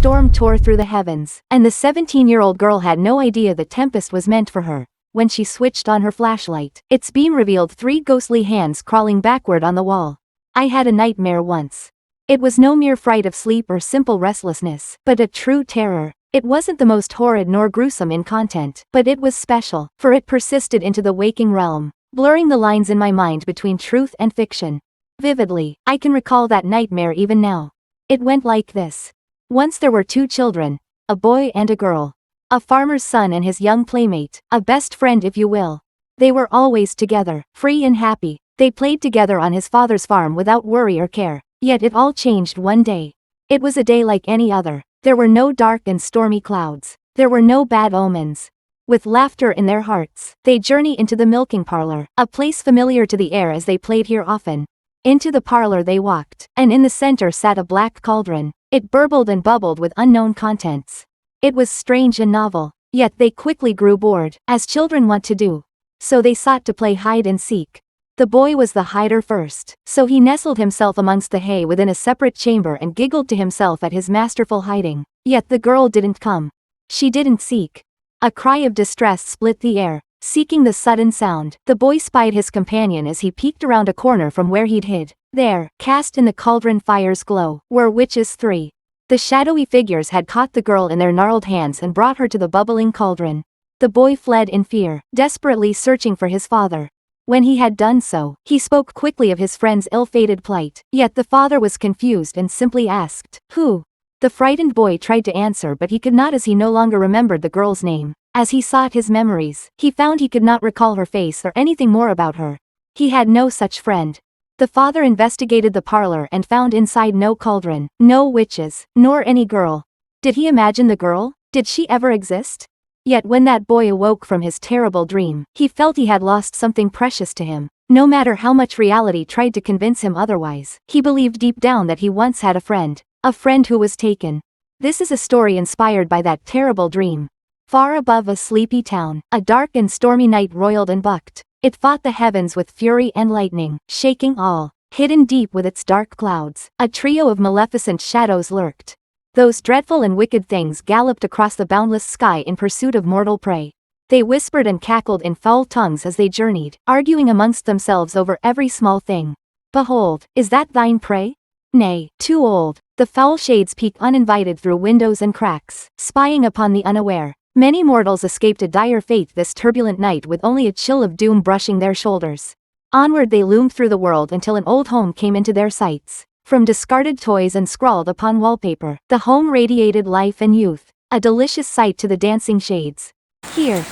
storm tore through the heavens, and the 17-year-old girl had no idea the tempest was meant for her. When she switched on her flashlight, its beam revealed 3 ghostly hands crawling backward on the wall. I had a nightmare once. It was no mere fright of sleep or simple restlessness, but a true terror. It wasn't the most horrid nor gruesome in content, but it was special, for it persisted into the waking realm, blurring the lines in my mind between truth and fiction. Vividly, I can recall that nightmare even now. It went like this. Once there were 2 children, a boy and a girl. A farmer's son and his young playmate, a best friend if you will. They were always together, free and happy. They played together on his father's farm without worry or care. Yet it all changed one day. It was a day like any other. There were no dark and stormy clouds. There were no bad omens. With laughter in their hearts, they journey into the milking parlor, a place familiar to the heir as they played here often. Into the parlor they walked, and in the center sat a black cauldron. It burbled and bubbled with unknown contents. It was strange and novel, yet they quickly grew bored, as children want to do. So they sought to play hide and seek. The boy was the hider first, so he nestled himself amongst the hay within a separate chamber and giggled to himself at his masterful hiding. Yet the girl didn't come. She didn't seek. A cry of distress split the air. Seeking the sudden sound, the boy spied his companion as he peeked around a corner from where he'd hid. There, cast in the cauldron fire's glow, were witches 3. The shadowy figures had caught the girl in their gnarled hands and brought her to the bubbling cauldron. The boy fled in fear, desperately searching for his father. When he had done so, he spoke quickly of his friend's ill-fated plight, yet the father was confused and simply asked, "Who?" The frightened boy tried to answer but he could not as he no longer remembered the girl's name. As he sought his memories, he found he could not recall her face or anything more about her. He had no such friend. The father investigated the parlor and found inside no cauldron, no witches, nor any girl. Did he imagine the girl? Did she ever exist? Yet when that boy awoke from his terrible dream, he felt he had lost something precious to him. No matter how much reality tried to convince him otherwise, he believed deep down that he once had a friend who was taken. This is a story inspired by that terrible dream. Far above a sleepy town, a dark and stormy night roiled and bucked. It fought the heavens with fury and lightning, shaking all. Hidden deep with its dark clouds, a trio of maleficent shadows lurked. Those dreadful and wicked things galloped across the boundless sky in pursuit of mortal prey. They whispered and cackled in foul tongues as they journeyed, arguing amongst themselves over every small thing. "Behold, is that thine prey? Nay, too old." The foul shades peek uninvited through windows and cracks, spying upon the unaware. Many mortals escaped a dire fate this turbulent night with only a chill of doom brushing their shoulders. Onward they loomed through the world until an old home came into their sights. From discarded toys and scrawled upon wallpaper, the home radiated life and youth, a delicious sight to the dancing shades. Here,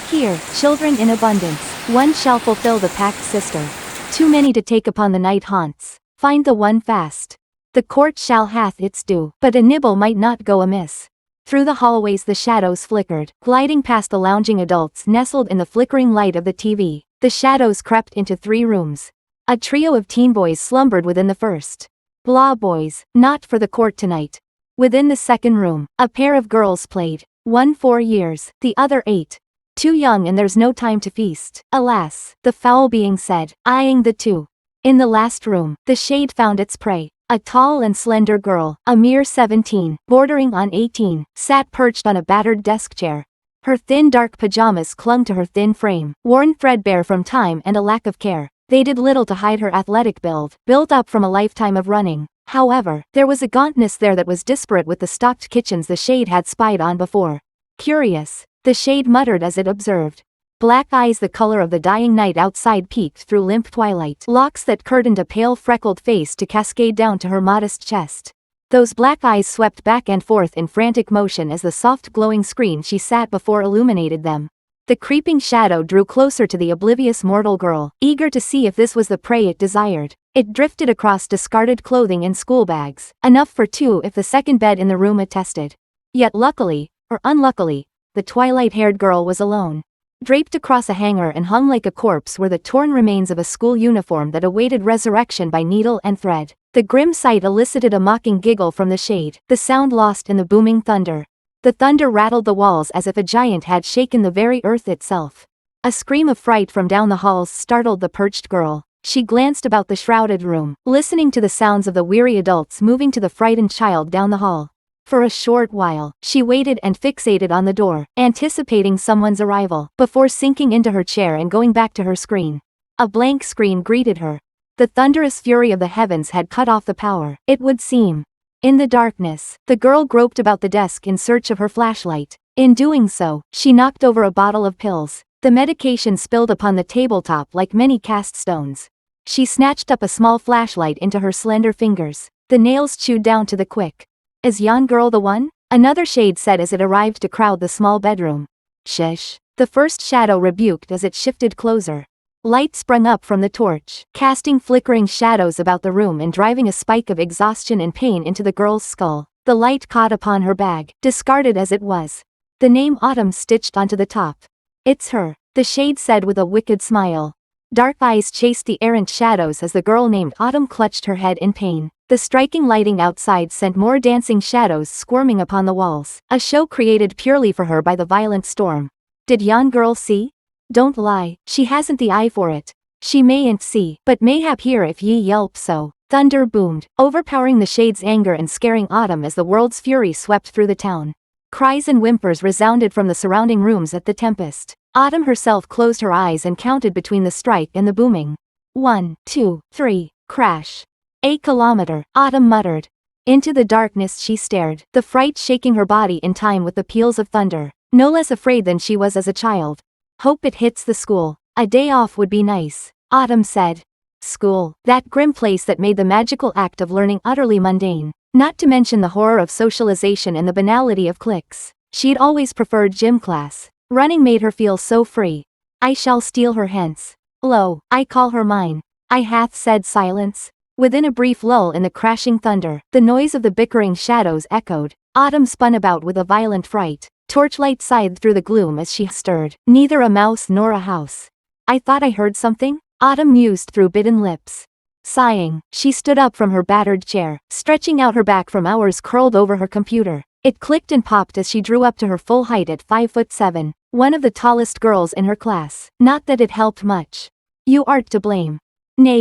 children in abundance, one shall fulfill the pact sister. Too many to take upon the night haunts, find the one fast. The court shall hath its due, but a nibble might not go amiss. Through the hallways the shadows flickered, gliding past the lounging adults nestled in the flickering light of the TV. The shadows crept into 3 rooms. A trio of teen boys slumbered within the first. Blah boys, not for the court tonight. Within the second room, a pair of girls played. One 4 years, the other 8. Too young and there's no time to feast. Alas, the foul being said, eyeing the 2. In the last room, the shade found its prey. A tall and slender girl, a mere 17, bordering on 18, sat perched on a battered desk chair. Her thin dark pajamas clung to her thin frame, worn threadbare from time and a lack of care. They did little to hide her athletic build, built up from a lifetime of running. However, there was a gauntness there that was disparate with the stocked kitchens the shade had spied on before. Curious, the shade muttered as it observed. Black eyes the color of the dying night outside peeked through limp twilight, locks that curtained a pale freckled face to cascade down to her modest chest. Those black eyes swept back and forth in frantic motion as the soft glowing screen she sat before illuminated them. The creeping shadow drew closer to the oblivious mortal girl, eager to see if this was the prey it desired. It drifted across discarded clothing and school bags, enough for 2 if the second bed in the room attested. Yet luckily, or unluckily, the twilight-haired girl was alone. Draped across a hanger and hung like a corpse were the torn remains of a school uniform that awaited resurrection by needle and thread. The grim sight elicited a mocking giggle from the shade, the sound lost in the booming thunder. The thunder rattled the walls as if a giant had shaken the very earth itself. A scream of fright from down the halls startled the perched girl. She glanced about the shrouded room, listening to the sounds of the weary adults moving to the frightened child down the hall. For a short while, she waited and fixated on the door, anticipating someone's arrival, before sinking into her chair and going back to her screen. A blank screen greeted her. The thunderous fury of the heavens had cut off the power, it would seem. In the darkness, the girl groped about the desk in search of her flashlight. In doing so, she knocked over a bottle of pills. The medication spilled upon the tabletop like many cast stones. She snatched up a small flashlight into her slender fingers, the nails chewed down to the quick. Is yon girl the one? Another shade said as it arrived to crowd the small bedroom. Shush. The first shadow rebuked as it shifted closer. Light sprung up from the torch, casting flickering shadows about the room and driving a spike of exhaustion and pain into the girl's skull. The light caught upon her bag, discarded as it was. The name Autumn stitched onto the top. It's her, the shade said with a wicked smile. Dark eyes chased the errant shadows as the girl named Autumn clutched her head in pain. The striking lighting outside sent more dancing shadows squirming upon the walls, a show created purely for her by the violent storm. Did yon girl see? Don't lie, she hasn't the eye for it. She mayn't see, but mayhap hear if ye yelp so. Thunder boomed, overpowering the shade's anger and scaring Autumn as the world's fury swept through the town. Cries and whimpers resounded from the surrounding rooms at the tempest. Autumn herself closed her eyes and counted between the strike and the booming. 1, 2, 3, crash. A kilometer, Autumn muttered. Into the darkness she stared, the fright shaking her body in time with the peals of thunder, no less afraid than she was as a child. Hope it hits the school. A day off would be nice, Autumn said. School, that grim place that made the magical act of learning utterly mundane, not to mention the horror of socialization and the banality of cliques. She'd always preferred gym class. Running made her feel so free. I shall steal her hence. Lo, I call her mine. I hath said silence. Within a brief lull in the crashing thunder, the noise of the bickering shadows echoed. Autumn spun about with a violent fright. Torchlight scythed through the gloom as she stirred. Neither a mouse nor a house. I thought I heard something? Autumn mused through bitten lips. Sighing, she stood up from her battered chair, stretching out her back from hours curled over her computer. It clicked and popped as she drew up to her full height at 5'7", one of the tallest girls in her class. Not that it helped much. You art to blame. Nay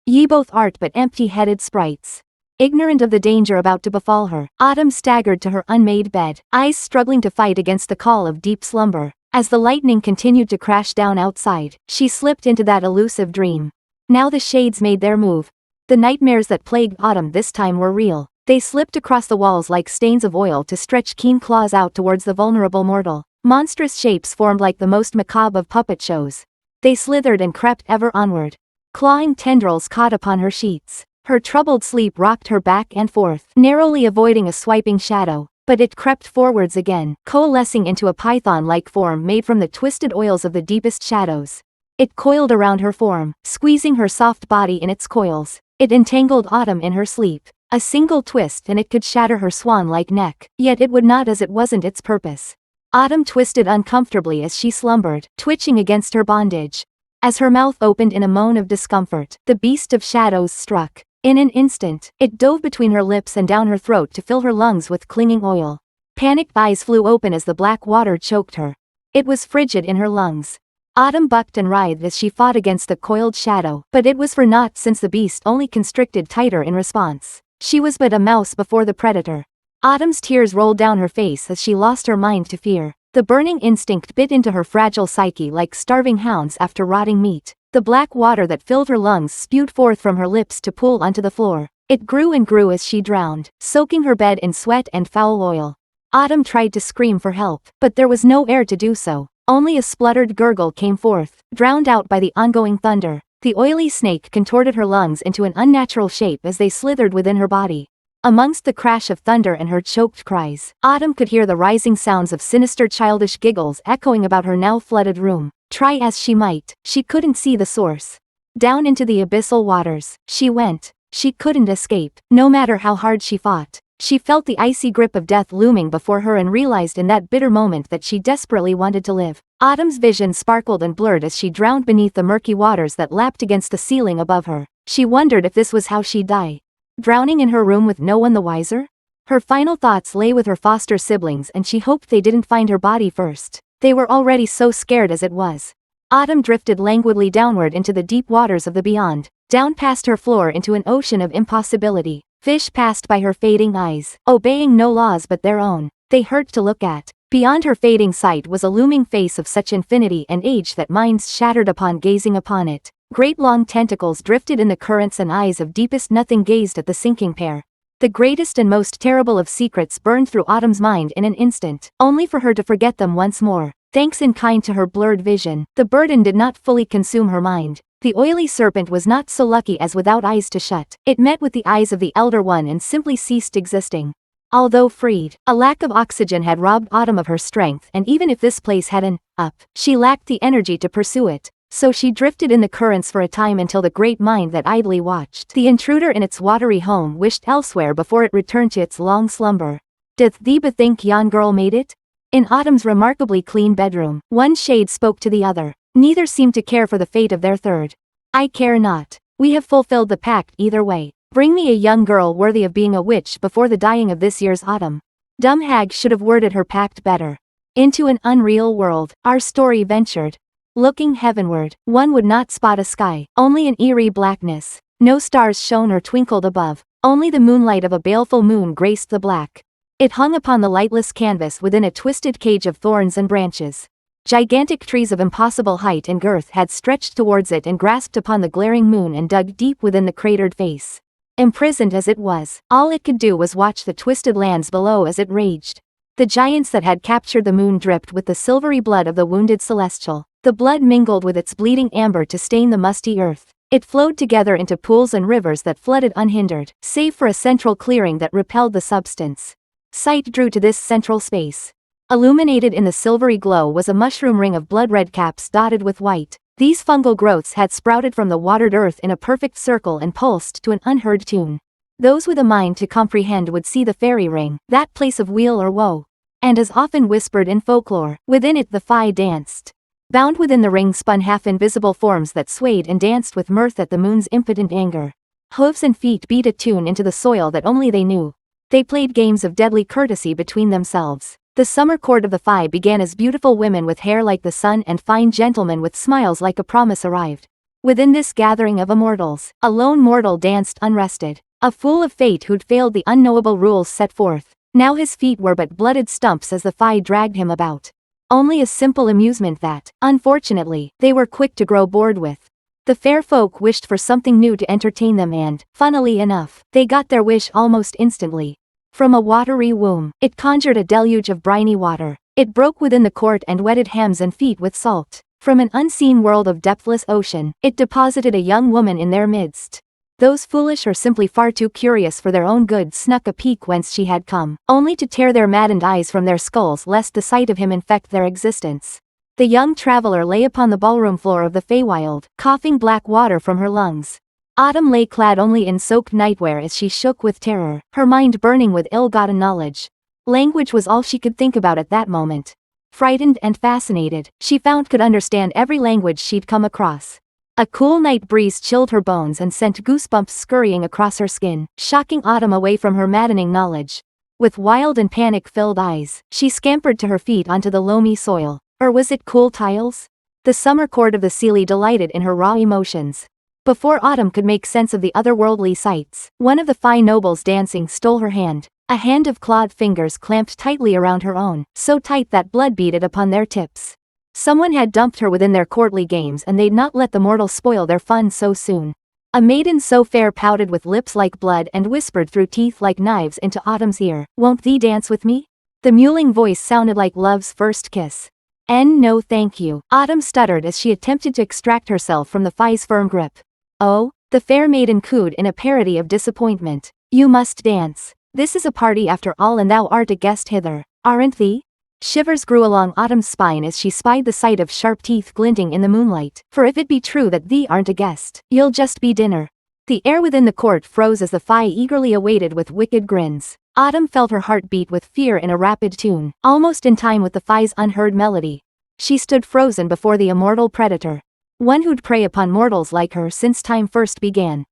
ye both art but empty-headed sprites. Ignorant of the danger about to befall her, Autumn staggered to her unmade bed, eyes struggling to fight against the call of deep slumber. As the lightning continued to crash down outside, she slipped into that elusive dream. Now the shades made their move. The nightmares that plagued Autumn this time were real. They slipped across the walls like stains of oil to stretch keen claws out towards the vulnerable mortal. Monstrous shapes formed like the most macabre of puppet shows. They slithered and crept ever onward. Clawing tendrils caught upon her sheets. Her troubled sleep rocked her back and forth, narrowly avoiding a swiping shadow. But it crept forwards again, coalescing into a python-like form made from the twisted oils of the deepest shadows. It coiled around her form, squeezing her soft body in its coils. It entangled Autumn in her sleep. A single twist and it could shatter her swan-like neck, yet it would not as it wasn't its purpose. Autumn twisted uncomfortably as she slumbered, twitching against her bondage. As her mouth opened in a moan of discomfort, the beast of shadows struck. In an instant, it dove between her lips and down her throat to fill her lungs with clinging oil. Panicked eyes flew open as the black water choked her. It was frigid in her lungs. Autumn bucked and writhed as she fought against the coiled shadow, but it was for naught since the beast only constricted tighter in response. She was but a mouse before the predator. Autumn's tears rolled down her face as she lost her mind to fear. The burning instinct bit into her fragile psyche like starving hounds after rotting meat. The black water that filled her lungs spewed forth from her lips to pool onto the floor. It grew and grew as she drowned, soaking her bed in sweat and foul oil. Autumn tried to scream for help, but there was no air to do so. Only a spluttered gurgle came forth, drowned out by the ongoing thunder. The oily snake contorted her lungs into an unnatural shape as they slithered within her body. Amongst the crash of thunder and her choked cries, Autumn could hear the rising sounds of sinister childish giggles echoing about her now flooded room. Try as she might, she couldn't see the source. Down into the abyssal waters she went. She couldn't escape, no matter how hard she fought. She felt the icy grip of death looming before her and realized in that bitter moment that she desperately wanted to live. Autumn's vision sparkled and blurred as she drowned beneath the murky waters that lapped against the ceiling above her. She wondered if this was how she'd die. Drowning in her room with no one the wiser? Her final thoughts lay with her foster siblings and she hoped they didn't find her body first. They were already so scared as it was. Autumn drifted languidly downward into the deep waters of the beyond, down past her floor into an ocean of impossibility. Fish passed by her fading eyes, obeying no laws but their own. They hurt to look at. Beyond her fading sight was a looming face of such infinity and age that minds shattered upon gazing upon it. Great long tentacles drifted in the currents and eyes of deepest nothing gazed at the sinking pair. The greatest and most terrible of secrets burned through Autumn's mind in an instant, only for her to forget them once more. Thanks in kind to her blurred vision, the burden did not fully consume her mind. The oily serpent was not so lucky as without eyes to shut. It met with the eyes of the Elder One and simply ceased existing. Although freed, a lack of oxygen had robbed Autumn of her strength, and even if this place had an up, she lacked the energy to pursue it. So she drifted in the currents for a time until the great mind that idly watched the intruder in its watery home wished elsewhere before it returned to its long slumber. Doth thee bethink yon girl made it? In Autumn's remarkably clean bedroom, one shade spoke to the other. Neither seemed to care for the fate of their third. I care not. We have fulfilled the pact either way. Bring me a young girl worthy of being a witch before the dying of this year's autumn. Dumb hag should have worded her pact better. Into an unreal world, our story ventured. Looking heavenward, one would not spot a sky, only an eerie blackness. No stars shone or twinkled above, only the moonlight of a baleful moon graced the black. It hung upon the lightless canvas within a twisted cage of thorns and branches. Gigantic trees of impossible height and girth had stretched towards it and grasped upon the glaring moon and dug deep within the cratered face. Imprisoned as it was, all it could do was watch the twisted lands below as it raged. The giants that had captured the moon dripped with the silvery blood of the wounded celestial. The blood mingled with its bleeding amber to stain the musty earth. It flowed together into pools and rivers that flooded unhindered, save for a central clearing that repelled the substance. Sight drew to this central space. Illuminated in the silvery glow was a mushroom ring of blood-red caps dotted with white. These fungal growths had sprouted from the watered earth in a perfect circle and pulsed to an unheard tune. Those with a mind to comprehend would see the fairy ring, that place of weal or woe. And as often whispered in folklore, within it the fae danced. Bound within the ring spun half-invisible forms that swayed and danced with mirth at the moon's impotent anger. Hooves and feet beat a tune into the soil that only they knew. They played games of deadly courtesy between themselves. The summer court of the fae began as beautiful women with hair like the sun and fine gentlemen with smiles like a promise arrived. Within this gathering of immortals, a lone mortal danced unrested. A fool of fate who'd failed the unknowable rules set forth. Now his feet were but blooded stumps as the fae dragged him about. Only a simple amusement that, unfortunately, they were quick to grow bored with. The fair folk wished for something new to entertain them and, funnily enough, they got their wish almost instantly. From a watery womb, it conjured a deluge of briny water. It broke within the court and wetted hands and feet with salt. From an unseen world of depthless ocean, it deposited a young woman in their midst. Those foolish or simply far too curious for their own good snuck a peek whence she had come, only to tear their maddened eyes from their skulls lest the sight of him infect their existence. The young traveler lay upon the ballroom floor of the Feywild, coughing black water from her lungs. Autumn lay clad only in soaked nightwear as she shook with terror, her mind burning with ill-gotten knowledge. Language was all she could think about at that moment. Frightened and fascinated, she found could understand every language she'd come across. A cool night breeze chilled her bones and sent goosebumps scurrying across her skin, shocking Autumn away from her maddening knowledge. With wild and panic-filled eyes, she scampered to her feet onto the loamy soil. Or was it cool tiles? The summer court of the Seelie delighted in her raw emotions. Before Autumn could make sense of the otherworldly sights, one of the fine nobles dancing stole her hand. A hand of clawed fingers clamped tightly around her own, so tight that blood beaded upon their tips. Someone had dumped her within their courtly games and they'd not let the mortal spoil their fun so soon. A maiden so fair pouted with lips like blood and whispered through teeth like knives into Autumn's ear, "Won't thee dance with me?" The mewling voice sounded like love's first kiss. No thank you," Autumn stuttered as she attempted to extract herself from the fae's firm grip. "Oh?" the fair maiden cooed in a parody of disappointment. "You must dance. This is a party after all and thou art a guest hither, aren't thee?" Shivers grew along Autumn's spine as she spied the sight of sharp teeth glinting in the moonlight. "For if it be true that thee aren't a guest, you'll just be dinner." The air within the court froze as the fae eagerly awaited with wicked grins. Autumn felt her heart beat with fear in a rapid tune, almost in time with the fae's unheard melody. She stood frozen before the immortal predator. One who'd prey upon mortals like her since time first began.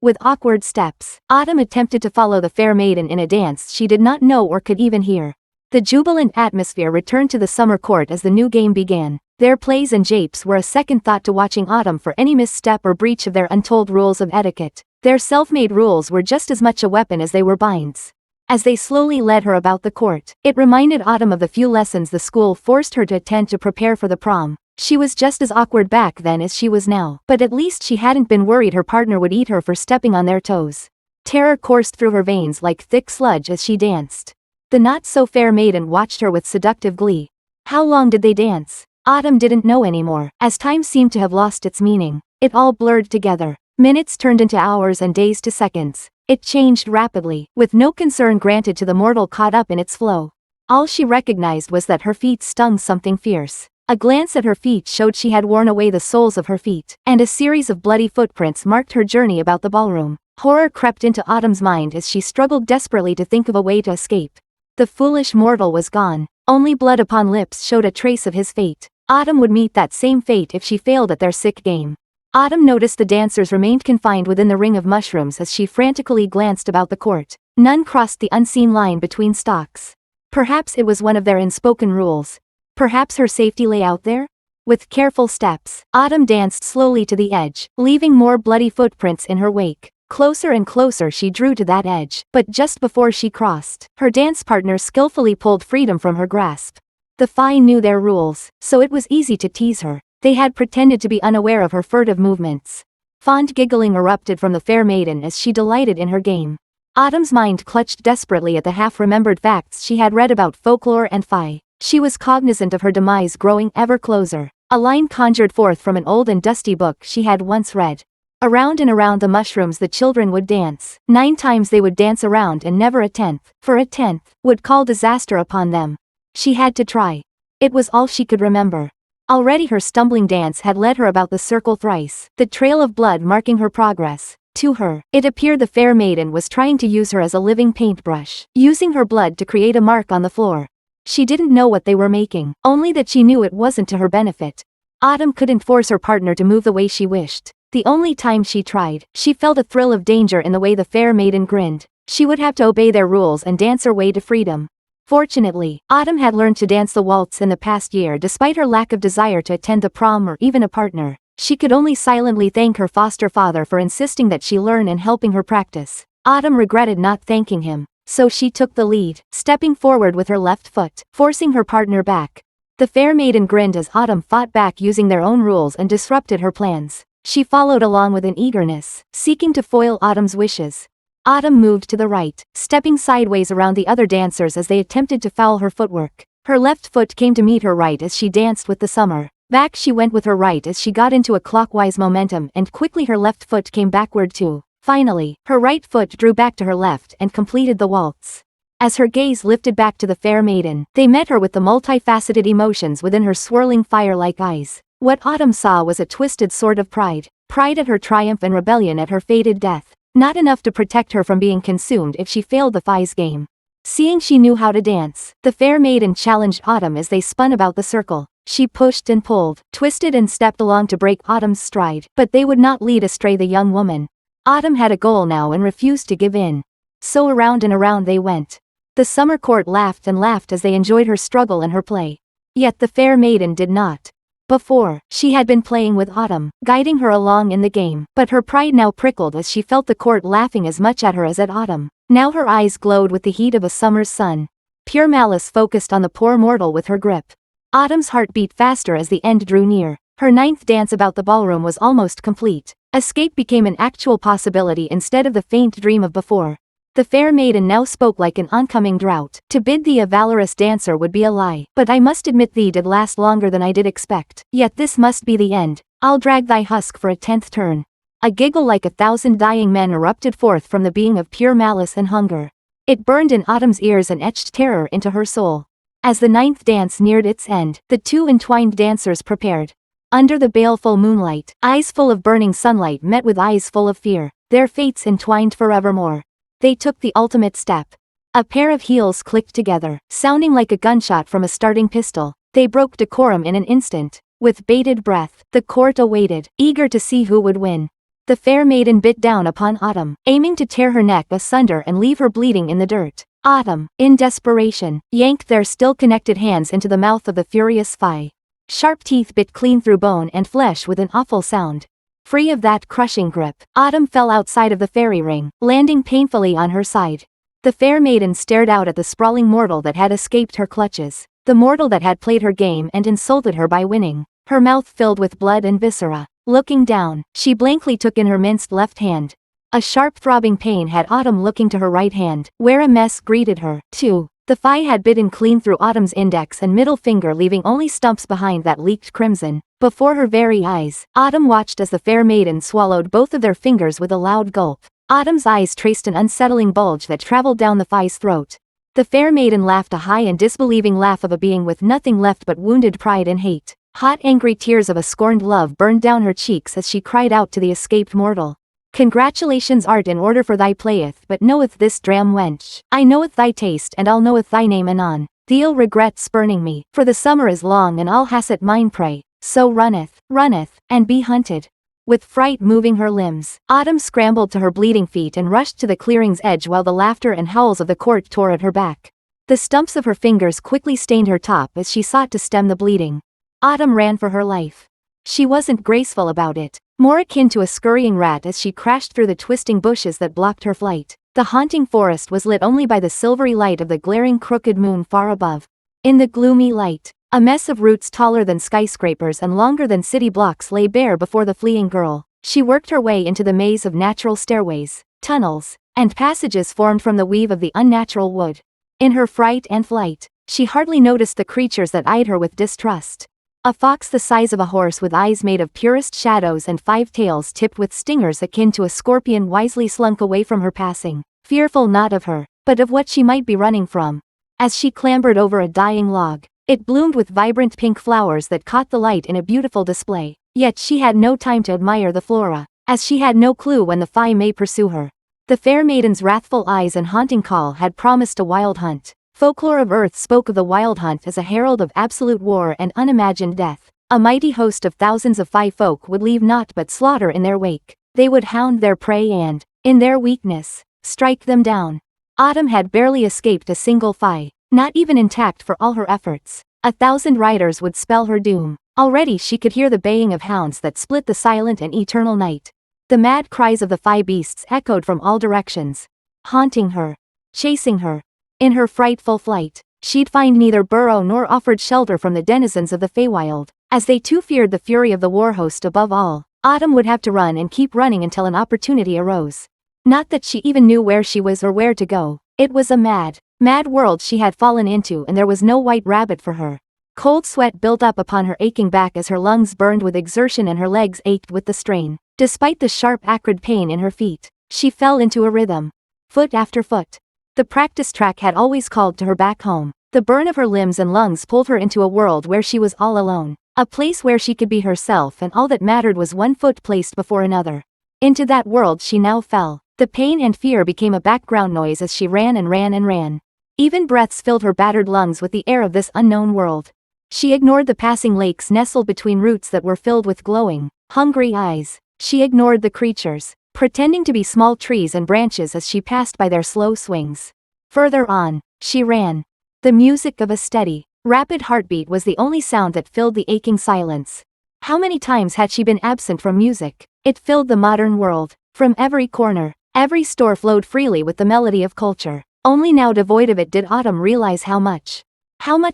With awkward steps, Autumn attempted to follow the fair maiden in a dance she did not know or could even hear. The jubilant atmosphere returned to the summer court as the new game began. Their plays and japes were a second thought to watching Autumn for any misstep or breach of their untold rules of etiquette. Their self-made rules were just as much a weapon as they were binds. As they slowly led her about the court, it reminded Autumn of the few lessons the school forced her to attend to prepare for the prom. She was just as awkward back then as she was now, but at least she hadn't been worried her partner would eat her for stepping on their toes. Terror coursed through her veins like thick sludge as she danced. The not-so-fair maiden watched her with seductive glee. How long did they dance? Autumn didn't know anymore, as time seemed to have lost its meaning. It all blurred together. Minutes turned into hours and days to seconds. It changed rapidly, with no concern granted to the mortal caught up in its flow. All she recognized was that her feet stung something fierce. A glance at her feet showed she had worn away the soles of her feet, and a series of bloody footprints marked her journey about the ballroom. Horror crept into Autumn's mind as she struggled desperately to think of a way to escape. The foolish mortal was gone. Only blood upon lips showed a trace of his fate. Autumn would meet that same fate if she failed at their sick game. Autumn noticed the dancers remained confined within the ring of mushrooms as she frantically glanced about the court. None crossed the unseen line between stalks. Perhaps it was one of their unspoken rules. Perhaps her safety lay out there? With careful steps, Autumn danced slowly to the edge, leaving more bloody footprints in her wake. Closer and closer she drew to that edge, but just before she crossed, her dance partner skillfully pulled freedom from her grasp. The Fae knew their rules, so it was easy to tease her. They had pretended to be unaware of her furtive movements. Fond giggling erupted from the fair maiden as she delighted in her game. Autumn's mind clutched desperately at the half-remembered facts she had read about folklore and Fae. She was cognizant of her demise growing ever closer. A line conjured forth from an old and dusty book she had once read. Around and around the mushrooms the children would dance. 9 times they would dance around and never a 10th, for a 10th, would call disaster upon them. She had to try. It was all she could remember. Already her stumbling dance had led her about the circle thrice, the trail of blood marking her progress. To her, it appeared the fair maiden was trying to use her as a living paintbrush, using her blood to create a mark on the floor. She didn't know what they were making, only that she knew it wasn't to her benefit. Autumn couldn't force her partner to move the way she wished. The only time she tried, she felt a thrill of danger in the way the fair maiden grinned. She would have to obey their rules and dance her way to freedom. Fortunately, Autumn had learned to dance the waltz in the past year despite her lack of desire to attend the prom or even a partner. She could only silently thank her foster father for insisting that she learn and helping her practice. Autumn regretted not thanking him, so she took the lead, stepping forward with her left foot, forcing her partner back. The fair maiden grinned as Autumn fought back using their own rules and disrupted her plans. She followed along with an eagerness, seeking to foil Autumn's wishes. Autumn moved to the right, stepping sideways around the other dancers as they attempted to foul her footwork. Her left foot came to meet her right as she danced with the summer. Back she went with her right as she got into a clockwise momentum, and quickly her left foot came backward too. Finally, her right foot drew back to her left and completed the waltz. As her gaze lifted back to the fair maiden, they met her with the multifaceted emotions within her swirling fire-like eyes. What Autumn saw was a twisted sort of pride. Pride at her triumph and rebellion at her fated death. Not enough to protect her from being consumed if she failed the Fae's game. Seeing she knew how to dance, the fair maiden challenged Autumn as they spun about the circle. She pushed and pulled, twisted and stepped along to break Autumn's stride, but they would not lead astray the young woman. Autumn had a goal now and refused to give in. So around and around they went. The summer court laughed and laughed as they enjoyed her struggle and her play. Yet the fair maiden did not. Before, she had been playing with Autumn, guiding her along in the game, but her pride now prickled as she felt the court laughing as much at her as at Autumn. Now her eyes glowed with the heat of a summer's sun. Pure malice focused on the poor mortal with her grip. Autumn's heart beat faster as the end drew near. Her 9th dance about the ballroom was almost complete. Escape became an actual possibility instead of the faint dream of before. The fair maiden now spoke like an oncoming drought. To bid thee a valorous dancer would be a lie, but I must admit thee did last longer than I did expect. Yet this must be the end. I'll drag thy husk for a 10th turn. A giggle like 1,000 dying men erupted forth from the being of pure malice and hunger. It burned in Autumn's ears and etched terror into her soul. As the 9th dance neared its end, the 2 entwined dancers prepared. Under the baleful moonlight, eyes full of burning sunlight met with eyes full of fear, their fates entwined forevermore. They took the ultimate step. A pair of heels clicked together, sounding like a gunshot from a starting pistol. They broke decorum in an instant. With bated breath, the court awaited, eager to see who would win. The fair maiden bit down upon Autumn, aiming to tear her neck asunder and leave her bleeding in the dirt. Autumn, in desperation, yanked their still connected hands into the mouth of the furious Fae. Sharp teeth bit clean through bone and flesh with an awful sound. Free of that crushing grip, Autumn fell outside of the fairy ring, landing painfully on her side. The fair maiden stared out at the sprawling mortal that had escaped her clutches, the mortal that had played her game and insulted her by winning, her mouth filled with blood and viscera. Looking down, she blankly took in her minced left hand. A sharp throbbing pain had Autumn looking to her right hand, where a mess greeted her, too. The fly had bitten clean through Autumn's index and middle finger, leaving only stumps behind that leaked crimson. Before her very eyes, Autumn watched as the fair maiden swallowed both of their fingers with a loud gulp. Autumn's eyes traced an unsettling bulge that traveled down the fly's throat. The fair maiden laughed a high and disbelieving laugh of a being with nothing left but wounded pride and hate. Hot angry tears of a scorned love burned down her cheeks as she cried out to the escaped mortal. Congratulations art in order for thy playeth, but knoweth this dram wench. I knoweth thy taste and I'll knoweth thy name anon. Thee'll regret spurning me, for the summer is long and I'll has it mine prey. So runneth, and be hunted. With fright moving her limbs, Autumn scrambled to her bleeding feet and rushed to the clearing's edge while the laughter and howls of the court tore at her back. The stumps of her fingers quickly stained her top as she sought to stem the bleeding. Autumn ran for her life. She wasn't graceful about it, more akin to a scurrying rat as she crashed through the twisting bushes that blocked her flight. The haunting forest was lit only by the silvery light of the glaring crooked moon far above. In the gloomy light, a mess of roots taller than skyscrapers and longer than city blocks lay bare before the fleeing girl. She worked her way into the maze of natural stairways, tunnels, and passages formed from the weave of the unnatural wood. In her fright and flight, she hardly noticed the creatures that eyed her with distrust. A fox the size of a horse with eyes made of purest shadows and 5 tails tipped with stingers akin to a scorpion wisely slunk away from her passing, fearful not of her, but of what she might be running from. As she clambered over a dying log, it bloomed with vibrant pink flowers that caught the light in a beautiful display, yet she had no time to admire the flora, as she had no clue when the fae may pursue her. The fair maiden's wrathful eyes and haunting call had promised a wild hunt. Folklore of Earth spoke of the wild hunt as a herald of absolute war and unimagined death. A mighty host of thousands of fae folk would leave naught but slaughter in their wake. They would hound their prey and, in their weakness, strike them down. Autumn had barely escaped a single fae, not even intact for all her efforts. 1,000 riders would spell her doom. Already she could hear the baying of hounds that split the silent and eternal night. The mad cries of the fae beasts echoed from all directions, haunting her, chasing her. In her frightful flight, she'd find neither burrow nor offered shelter from the denizens of the Feywild. As they too feared the fury of the war host above all, Autumn would have to run and keep running until an opportunity arose. Not that she even knew where she was or where to go. It was a mad world she had fallen into, and there was no white rabbit for her. Cold sweat built up upon her aching back as her lungs burned with exertion and her legs ached with the strain. Despite the sharp acrid pain in her feet, she fell into a rhythm, foot after foot. The practice track had always called to her back home. The burn of her limbs and lungs pulled her into a world where she was all alone. A place where she could be herself and all that mattered was one foot placed before another. Into that world she now fell. The pain and fear became a background noise as she ran and ran and ran. Even breaths filled her battered lungs with the air of this unknown world. She ignored the passing lakes nestled between roots that were filled with glowing, hungry eyes. She ignored the creatures, pretending to be small trees and branches as she passed by their slow swings. Further on, she ran. The music of a steady, rapid heartbeat was the only sound that filled the aching silence. How many times had she been absent from music? It filled the modern world. From every corner, every store flowed freely with the melody of culture. Only now devoid of it did Autumn realize how much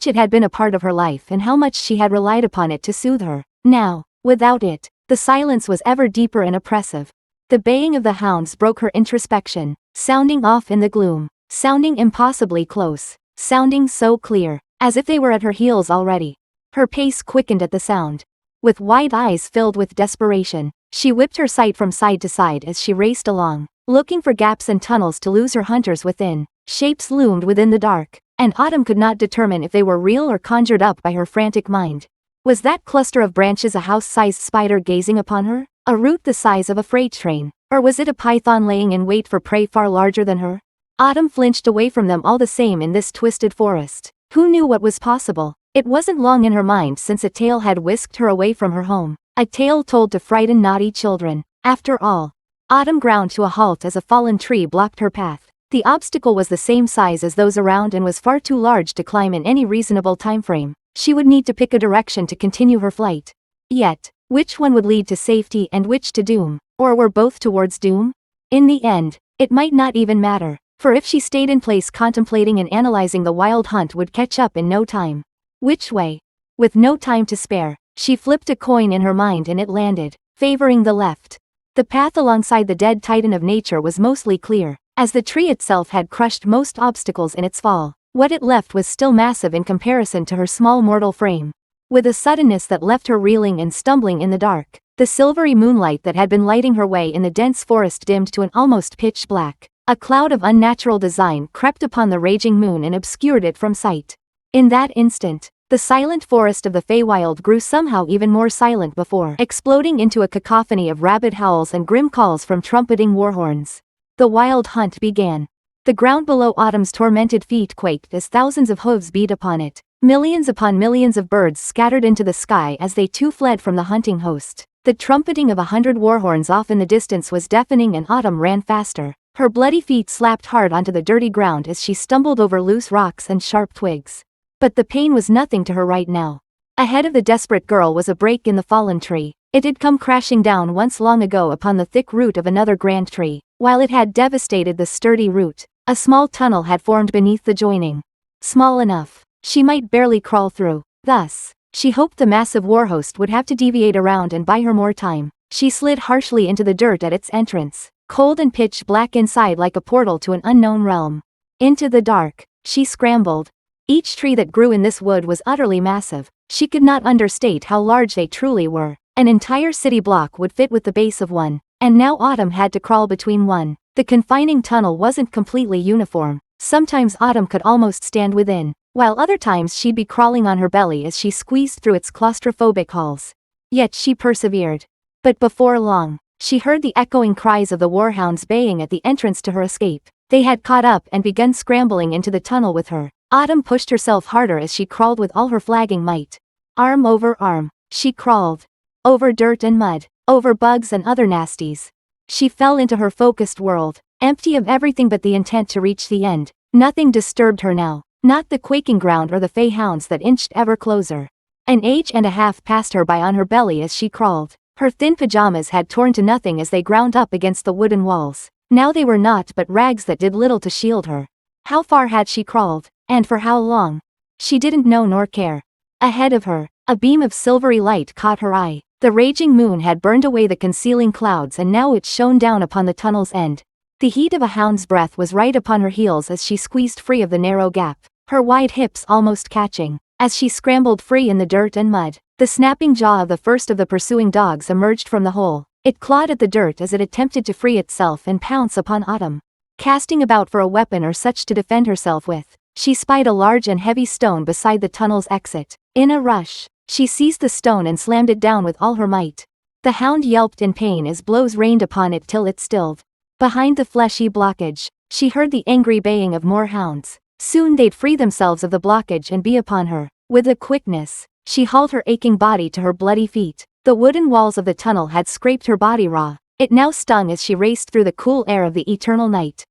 it had been a part of her life and how much she had relied upon it to soothe her. Now, without it, the silence was ever deeper and oppressive. The baying of the hounds broke her introspection, sounding off in the gloom, sounding impossibly close, sounding so clear, as if they were at her heels already. Her pace quickened at the sound. With wide eyes filled with desperation, she whipped her sight from side to side as she raced along, looking for gaps and tunnels to lose her hunters within. Shapes loomed within the dark, and Autumn could not determine if they were real or conjured up by her frantic mind. Was that cluster of branches a house-sized spider gazing upon her? A root the size of a freight train? Or was it a python laying in wait for prey far larger than her? Autumn flinched away from them all the same in this twisted forest. Who knew what was possible? It wasn't long in her mind since a tale had whisked her away from her home. A tale told to frighten naughty children. After all, Autumn ground to a halt as a fallen tree blocked her path. The obstacle was the same size as those around and was far too large to climb in any reasonable timeframe. She would need to pick a direction to continue her flight. Yet, Which one would lead to safety and which to doom, or were both towards doom? In the end, it might not even matter, for if she stayed in place contemplating and analyzing, the wild hunt would catch up in no time. Which way? With no time to spare, she flipped a coin in her mind and it landed, favoring the left. The path alongside the dead titan of nature was mostly clear, as the tree itself had crushed most obstacles in its fall. What it left was still massive in comparison to her small mortal frame. With a suddenness that left her reeling and stumbling in the dark, the silvery moonlight that had been lighting her way in the dense forest dimmed to an almost pitch black. A cloud of unnatural design crept upon the raging moon and obscured it from sight. In that instant, the silent forest of the Feywild grew somehow even more silent before exploding into a cacophony of rabid howls and grim calls from trumpeting warhorns. The wild hunt began. The ground below Autumn's tormented feet quaked as thousands of hooves beat upon it. Millions upon millions of birds scattered into the sky as they too fled from the hunting host. The trumpeting of 100 warhorns off in the distance was deafening, and Autumn ran faster. Her bloody feet slapped hard onto the dirty ground as she stumbled over loose rocks and sharp twigs. But the pain was nothing to her right now. Ahead of the desperate girl was a break in the fallen tree. It had come crashing down once long ago upon the thick root of another grand tree. While it had devastated the sturdy root, a small tunnel had formed beneath the joining. Small enough she might barely crawl through. Thus, she hoped the massive warhost would have to deviate around and buy her more time. She slid harshly into the dirt at its entrance, cold and pitch black inside like a portal to an unknown realm. Into the dark, she scrambled. Each tree that grew in this wood was utterly massive. She could not understate how large they truly were. An entire city block would fit with the base of one, and now Autumn had to crawl between one. The confining tunnel wasn't completely uniform. Sometimes Autumn could almost stand within, while other times she'd be crawling on her belly as she squeezed through its claustrophobic halls. Yet she persevered. But before long, she heard the echoing cries of the warhounds baying at the entrance to her escape. They had caught up and begun scrambling into the tunnel with her. Autumn pushed herself harder as she crawled with all her flagging might. Arm over arm, she crawled. Over dirt and mud, over bugs and other nasties. She fell into her focused world, empty of everything but the intent to reach the end. Nothing disturbed her now. Not the quaking ground or the fey hounds that inched ever closer. An age and a half passed her by on her belly as she crawled. Her thin pajamas had torn to nothing as they ground up against the wooden walls. Now they were naught but rags that did little to shield her. How far had she crawled, and for how long? She didn't know nor care. Ahead of her, a beam of silvery light caught her eye. The raging moon had burned away the concealing clouds and now it shone down upon the tunnel's end. The heat of a hound's breath was right upon her heels as she squeezed free of the narrow gap, her wide hips almost catching. As she scrambled free in the dirt and mud, the snapping jaw of the first of the pursuing dogs emerged from the hole. It clawed at the dirt as it attempted to free itself and pounce upon Autumn. Casting about for a weapon or such to defend herself with, she spied a large and heavy stone beside the tunnel's exit. In a rush, she seized the stone and slammed it down with all her might. The hound yelped in pain as blows rained upon it till it stilled. Behind the fleshy blockage, she heard the angry baying of more hounds. Soon they'd free themselves of the blockage and be upon her. With a quickness, she hauled her aching body to her bloody feet. The wooden walls of the tunnel had scraped her body raw. It now stung as she raced through the cool air of the eternal night.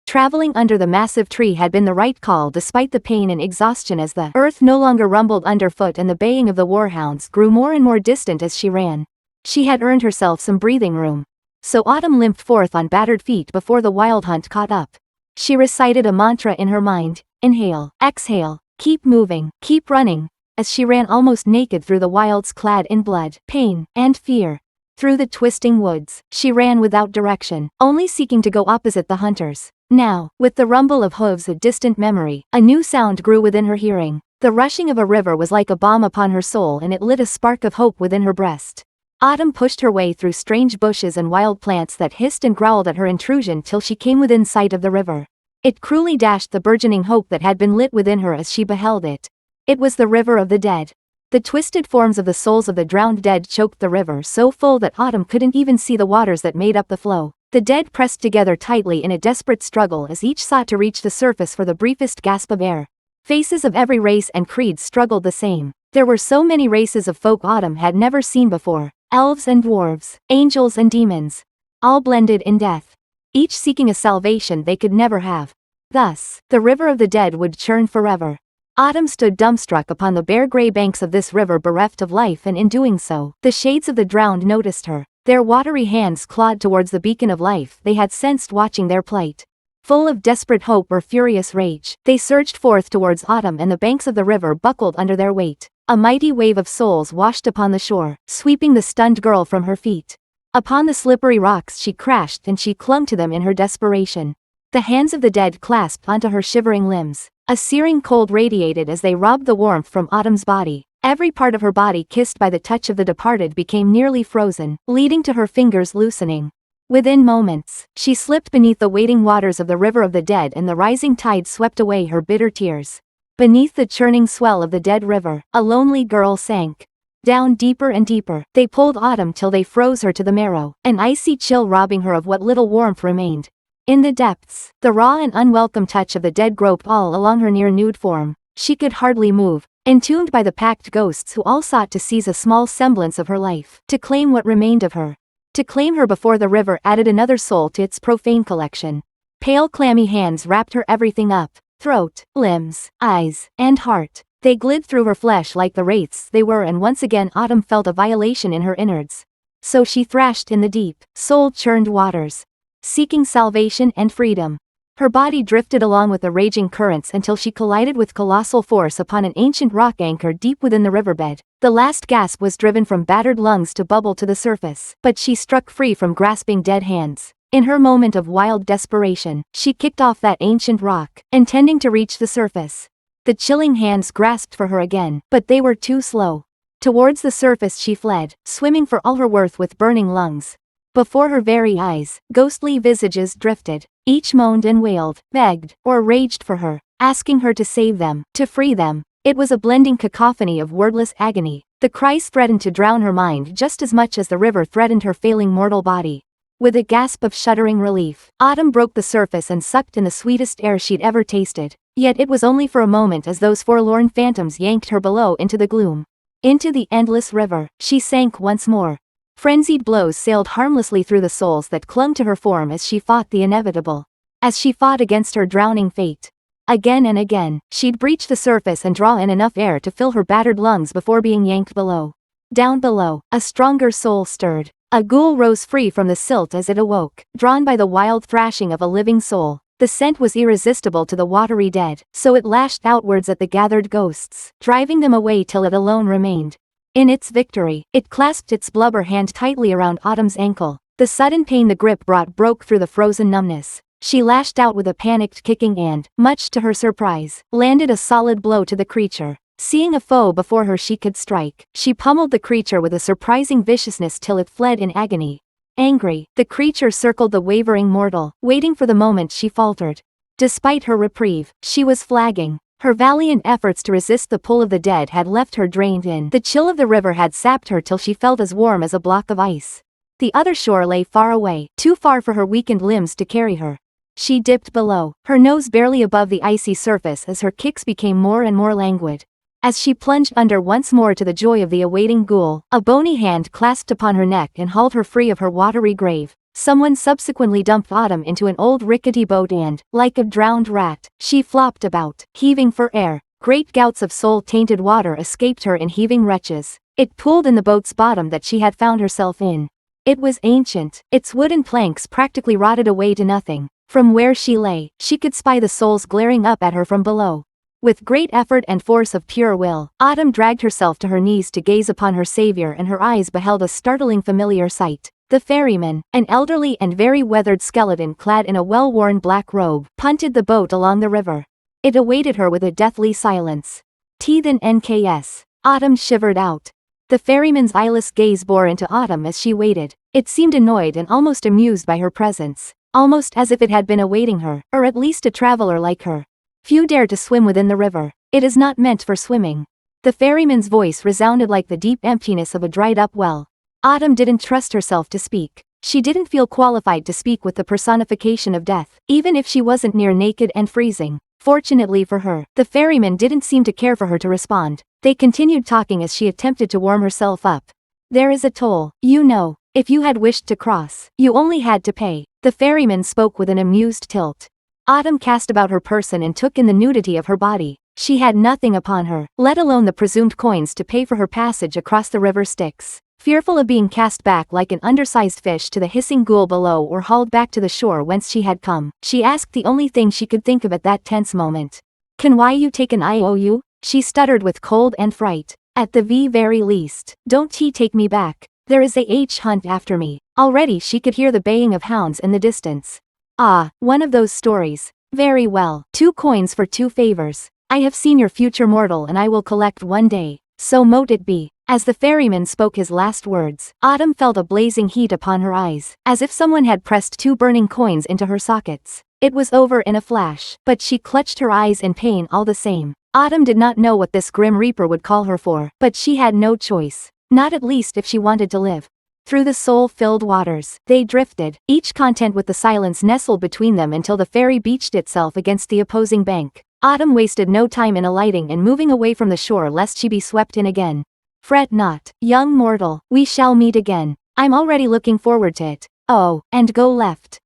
Traveling under the massive tree had been the right call despite the pain and exhaustion as the earth no longer rumbled underfoot and the baying of the warhounds grew more and more distant as she ran. She had earned herself some breathing room. So Autumn limped forth on battered feet before the wild hunt caught up. She recited a mantra in her mind: inhale, exhale, keep moving, keep running, as she ran almost naked through the wilds clad in blood, pain, and fear. Through the twisting woods, she ran without direction, only seeking to go opposite the hunters. Now, with the rumble of hooves a distant memory, a new sound grew within her hearing. The rushing of a river was like a balm upon her soul and it lit a spark of hope within her breast. Autumn pushed her way through strange bushes and wild plants that hissed and growled at her intrusion till she came within sight of the river. It cruelly dashed the burgeoning hope that had been lit within her as she beheld it. It was the river of the dead. The twisted forms of the souls of the drowned dead choked the river so full that Autumn couldn't even see the waters that made up the flow. The dead pressed together tightly in a desperate struggle as each sought to reach the surface for the briefest gasp of air. Faces of every race and creed struggled the same. There were so many races of folk Autumn had never seen before. Elves and dwarves, angels and demons, all blended in death, each seeking a salvation they could never have. Thus, the river of the dead would churn forever. Autumn stood dumbstruck upon the bare gray banks of this river bereft of life, and in doing so, the shades of the drowned noticed her. Their watery hands clawed towards the beacon of life they had sensed watching their plight. Full of desperate hope or furious rage, they surged forth towards Autumn, and the banks of the river buckled under their weight. A mighty wave of souls washed upon the shore, sweeping the stunned girl from her feet. Upon the slippery rocks she crashed, and she clung to them in her desperation. The hands of the dead clasped onto her shivering limbs. A searing cold radiated as they robbed the warmth from Autumn's body. Every part of her body kissed by the touch of the departed became nearly frozen, leading to her fingers loosening. Within moments, she slipped beneath the waiting waters of the river of the dead, and the rising tide swept away her bitter tears. Beneath the churning swell of the dead river, a lonely girl sank. Down deeper and deeper, they pulled Autumn till they froze her to the marrow, an icy chill robbing her of what little warmth remained. In the depths, the raw and unwelcome touch of the dead groped all along her near-nude form. She could hardly move, entombed by the packed ghosts who all sought to seize a small semblance of her life, to claim what remained of her. To claim her before the river added another soul to its profane collection. Pale clammy hands wrapped her everything up, throat, limbs, eyes, and heart. They glid through her flesh like the wraiths they were, and once again Autumn felt a violation in her innards. So she thrashed in the deep, soul-churned waters, seeking salvation and freedom. Her body drifted along with the raging currents until she collided with colossal force upon an ancient rock anchor deep within the riverbed. The last gasp was driven from battered lungs to bubble to the surface, but she struck free from grasping dead hands. In her moment of wild desperation, she kicked off that ancient rock, intending to reach the surface. The chilling hands grasped for her again, but they were too slow. Towards the surface she fled, swimming for all her worth with burning lungs. Before her very eyes, ghostly visages drifted. Each moaned and wailed, begged, or raged for her, asking her to save them, to free them. It was a blending cacophony of wordless agony. The cries threatened to drown her mind just as much as the river threatened her failing mortal body. With a gasp of shuddering relief, Autumn broke the surface and sucked in the sweetest air she'd ever tasted. Yet it was only for a moment, as those forlorn phantoms yanked her below into the gloom. Into the endless river, she sank once more. Frenzied blows sailed harmlessly through the souls that clung to her form as she fought the inevitable. As she fought against her drowning fate. Again and again, she'd breach the surface and draw in enough air to fill her battered lungs before being yanked below. Down below, a stronger soul stirred. A ghoul rose free from the silt as it awoke, drawn by the wild thrashing of a living soul. The scent was irresistible to the watery dead, so it lashed outwards at the gathered ghosts, driving them away till it alone remained. In its victory, it clasped its blubber hand tightly around Autumn's ankle. The sudden pain the grip brought broke through the frozen numbness. She lashed out with a panicked kicking and, much to her surprise, landed a solid blow to the creature. Seeing a foe before her she could strike, she pummeled the creature with a surprising viciousness till it fled in agony. Angry, the creature circled the wavering mortal, waiting for the moment she faltered. Despite her reprieve, she was flagging. Her valiant efforts to resist the pull of the dead had left her drained in. The chill of the river had sapped her till she felt as warm as a block of ice. The other shore lay far away, too far for her weakened limbs to carry her. She dipped below, her nose barely above the icy surface as her kicks became more and more languid. As she plunged under once more to the joy of the awaiting ghoul, a bony hand clasped upon her neck and hauled her free of her watery grave. Someone subsequently dumped Autumn into an old rickety boat and, like a drowned rat, she flopped about, heaving for air. Great gouts of soul-tainted water escaped her in heaving retches. It pooled in the boat's bottom that she had found herself in. It was ancient, its wooden planks practically rotted away to nothing. From where she lay, she could spy the souls glaring up at her from below. With great effort and force of pure will, Autumn dragged herself to her knees to gaze upon her savior, and her eyes beheld a startling familiar sight. The ferryman, an elderly and very weathered skeleton clad in a well-worn black robe, punted the boat along the river. It awaited her with a deathly silence. Teethan NKS. Autumn shivered out. The ferryman's eyeless gaze bore into Autumn as she waited. It seemed annoyed and almost amused by her presence, almost as if it had been awaiting her, or at least a traveler like her. Few dare to swim within the river. It is not meant for swimming. The ferryman's voice resounded like the deep emptiness of a dried-up well. Autumn didn't trust herself to speak. She didn't feel qualified to speak with the personification of death, even if she wasn't near naked and freezing. Fortunately for her, the ferryman didn't seem to care for her to respond. They continued talking as she attempted to warm herself up. There is a toll, you know. If you had wished to cross, you only had to pay. The ferryman spoke with an amused tilt. Autumn cast about her person and took in the nudity of her body. She had nothing upon her, let alone the presumed coins to pay for her passage across the river Styx. Fearful of being cast back like an undersized fish to the hissing ghoul below or hauled back to the shore whence she had come, she asked the only thing she could think of at that tense moment. "Can why you take an IOU?" she stuttered with cold and fright. "At the very least, don't he take me back. There is a hunt after me." Already she could hear the baying of hounds in the distance. "Ah, one of those stories. Very well. 2 coins for 2 favors. I have seen your future mortal and I will collect one day. So mote it be." As the ferryman spoke his last words, Autumn felt a blazing heat upon her eyes, as if someone had pressed 2 burning coins into her sockets. It was over in a flash, but she clutched her eyes in pain all the same. Autumn did not know what this grim reaper would call her for, but she had no choice. Not at least if she wanted to live. Through the soul-filled waters, they drifted, each content with the silence nestled between them until the ferry beached itself against the opposing bank. Autumn wasted no time in alighting and moving away from the shore lest she be swept in again. "Fret not, young mortal, we shall meet again. I'm already looking forward to it. Oh, and go left.